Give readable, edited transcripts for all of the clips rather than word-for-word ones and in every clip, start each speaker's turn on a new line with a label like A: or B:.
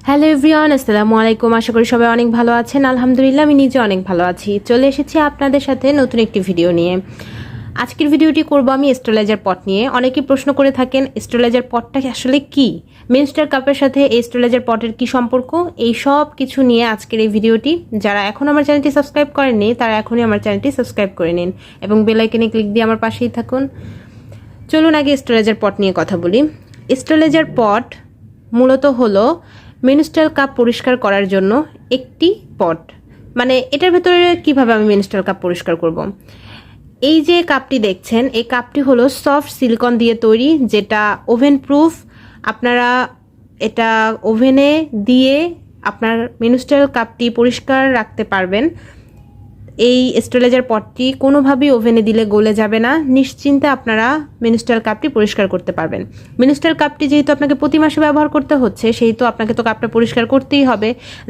A: Hello everyone, আসসালামু আলাইকুম। আশা করি সবাই অনেক ভালো আছেন। আলহামদুলিল্লাহ, আমি নিজে অনেক ভালো আছি। চলে এসেছি আপনাদের সাথে নতুন একটি ভিডিও নিয়ে। আজকের ভিডিওটি করব আমি স্টেরিলাইজার পট নিয়ে। অনেকেই প্রশ্ন করে থাকেন স্টেরিলাইজার পটটা আসলে কি, মেনস্ট্রুয়াল কাপের সাথে এই স্টেরিলাইজার পটের কি সম্পর্ক, এই সব কিছু নিয়ে আজকের এই ভিডিওটি। যারা এখন আমার চ্যানেলটি সাবস্ক্রাইব করেননি তারা এখনই আমার চ্যানেলটি সাবস্ক্রাইব করে নিন এবং বেল আইকনে ক্লিক দিয়ে আমার পাশেই থাকুন। চলুন আগে স্টেরিলাইজার পট নিয়ে কথা বলি। স্টেরিলাইজার পট মূলত হলো মেনস্ট্রুয়াল কাপ পরিষ্কার করার জন্য একটি পট। মানে এটার ভেতরে কিভাবে আমি মেনস্ট্রুয়াল কাপ পরিষ্কার করব। এই যে কাপটি দেখছেন, এই কাপটি হলো সফট সিলিকন দিয়ে তৈরি, যেটা ওভেন প্রুফ। আপনারা এটা ওভেনে দিয়ে আপনার মেনস্ট্রুয়াল কাপটি পরিষ্কার রাখতে পারবেন। এই স্টেরিলাইজার পটটি কোনোভাবেই ওভেনে দিলে গলে যাবে না। নিশ্চিন্তে আপনারা মেনস্ট্রুয়াল কাপটি পরিষ্কার করতে পারবেন। মেনস্ট্রুয়াল কাপটি যেহেতু আপনাকে প্রতি মাসে ব্যবহার করতে হচ্ছে, সেহেতু আপনাকে তো কাপটা পরিষ্কার করতেই হবে।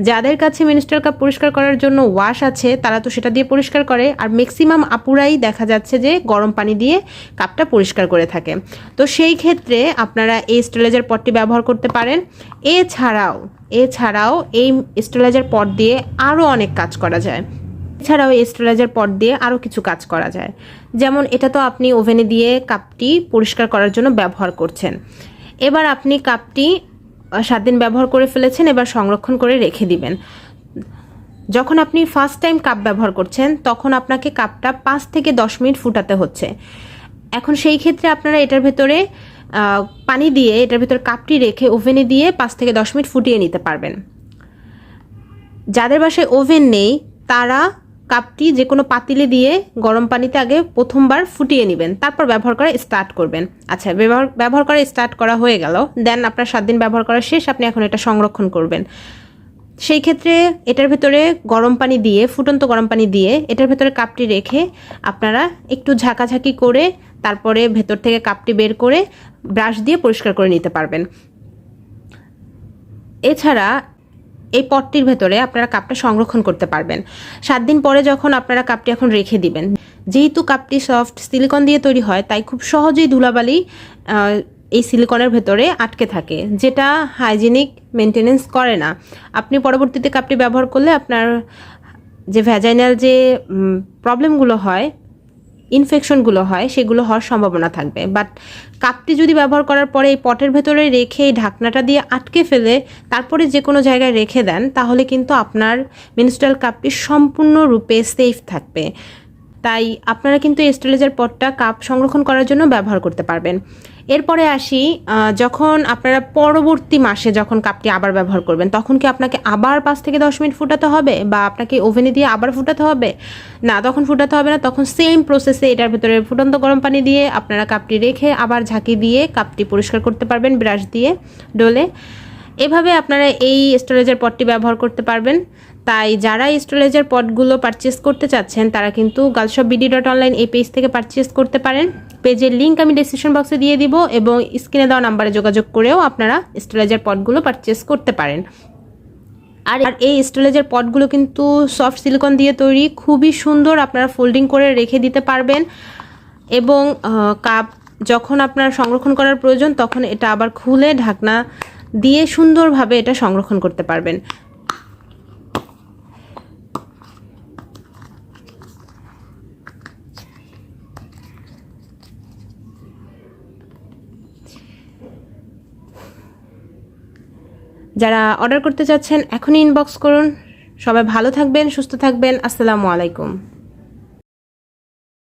A: যাদের কাছে মেনস্ট্রুয়াল কাপ পরিষ্কার করার জন্য ওয়াশ আছে তারা তো সেটা দিয়ে পরিষ্কার করে, আর ম্যাক্সিমাম আপুরাই দেখা যাচ্ছে যে গরম পানি দিয়ে কাপটা পরিষ্কার করে থাকে। তো সেই ক্ষেত্রে আপনারা এই স্টেরিলাইজার পটটি ব্যবহার করতে পারেন। এছাড়াও এই স্টেরিলাইজার পট দিয়ে আরও অনেক কাজ করা যায়। এছাড়াও এই স্টেরিলাইজার পট দিয়ে আরও কিছু কাজ করা যায়। যেমন এটা তো আপনি ওভেনে দিয়ে কাপটি পরিষ্কার করার জন্য ব্যবহার করছেন। এবার আপনি কাপটি 7 দিন ব্যবহার করে ফেলেছেন, এবার সংরক্ষণ করে রেখে দিবেন। যখন আপনি ফার্স্ট টাইম কাপ ব্যবহার করছেন তখন আপনাকে কাপটা 5 থেকে 10 মিনিট ফুটাতে হচ্ছে। এখন সেই ক্ষেত্রে আপনারা এটার ভেতরে পানি দিয়ে এটার ভেতরে কাপটি রেখে ওভেনে দিয়ে 5 থেকে 10 মিনিট ফুটিয়ে নিতে পারবেন। যাদের বাসায় ওভেন নেই তারা কাপটি যে কোনো পাতিলে দিয়ে গরম পানিতে আগে প্রথমবার ফুটিয়ে নেবেন, তারপর ব্যবহার করা স্টার্ট করবেন। আচ্ছা, ব্যবহার করা স্টার্ট করা হয়ে গেল, দেন আপনার 7 দিন ব্যবহার করা শেষ, আপনি এখন এটা সংরক্ষণ করবেন। সেই ক্ষেত্রে এটার ভেতরে গরম পানি দিয়ে, ফুটন্ত গরম পানি দিয়ে এটার ভেতরে কাপটি রেখে আপনারা একটু ঝাঁকাঝাঁকি করে তারপরে ভেতর থেকে কাপটি বের করে ব্রাশ দিয়ে পরিষ্কার করে নিতে পারবেন। এছাড়া এই পটটির ভেতরে আপনারা কাপটা সংরক্ষণ করতে পারবেন। 7 দিন পরে যখন আপনারা কাপটি এখন রেখে দিবেন, যেহেতু কাপটি সফট সিলিকন দিয়ে তৈরি হয় তাই খুব সহজেই ধুলাবালি এই সিলিকনের ভেতরে আটকে থাকে, যেটা হাইজিনিক মেনটেনেন্স করে না। আপনি পরবর্তীতে কাপটি ব্যবহার করলে আপনার যে ভ্যাজাইনাল যে প্রবলেমগুলো হয়, ইনফেকশনগুলো হয়, সেগুলো হওয়ার সম্ভাবনা থাকবে। বাট কাপটি যদি ব্যবহার করার পরে এই পটের ভেতরে রেখে এই ঢাকনাটা দিয়ে আটকে ফেলে তারপরে যে কোনো জায়গায় রেখে দেন, তাহলে কিন্তু আপনার মেনস্ট্রুয়াল কাপটি সম্পূর্ণরূপে সেফ থাকবে। তাই আপনারা কিন্তু এই স্টেরিলাইজার পটটা কাপ সংরক্ষণ করার জন্য ব্যবহার করতে পারবেন। এরপরে আসি, যখন আপনারা পরবর্তী মাসে যখন কাপটি আবার ব্যবহার করবেন তখন কি আপনাকে আবার 5 থেকে 10 মিনিট ফুটাতে হবে, বা আপনাকে ওভেনে দিয়ে আবার ফুটাতে হবে? না, তখন ফুটাতে হবে না। তখন সেম প্রসেসে এটার ভেতরে ফুটন্ত গরম পানি দিয়ে আপনারা কাপটি রেখে আবার ঝাঁকি দিয়ে কাপটি পরিষ্কার করতে পারবেন ব্রাশ দিয়ে ডলে। এভাবে আপনারা এই স্টেরিলাইজার পটটি ব্যবহার করতে পারবেন। তাই যারা স্টেরিলাইজার পটগুলো পারচেস করতে চাচ্ছেন তারা কিন্তু girlshopbd.online এই পেজ থেকে পারচেস করতে পারেন। পেজের লিঙ্ক আমি ডেসক্রিপশন বক্সে দিয়ে দিব এবং স্ক্রিনে দেওয়া নাম্বারে যোগাযোগ করেও আপনারা স্টেরিলাইজার পটগুলো পারচেস করতে পারেন। আর এই স্টেরিলাইজার পটগুলো কিন্তু সফট সিলিকন দিয়ে তৈরি, খুবই সুন্দর। আপনারা ফোল্ডিং করে রেখে দিতে পারবেন এবং কাপ যখন আপনার সংরক্ষণ করার প্রয়োজন তখন এটা আবার খুলে ঢাকনা দিয়ে সুন্দরভাবে এটা সংরক্ষণ করতে পারবেন। যারা অর্ডার করতে চাচ্ছেন এখনই ইনবক্স করুন। সবাই ভালো থাকবেন, সুস্থ থাকবেন। আসসালামু আলাইকুম।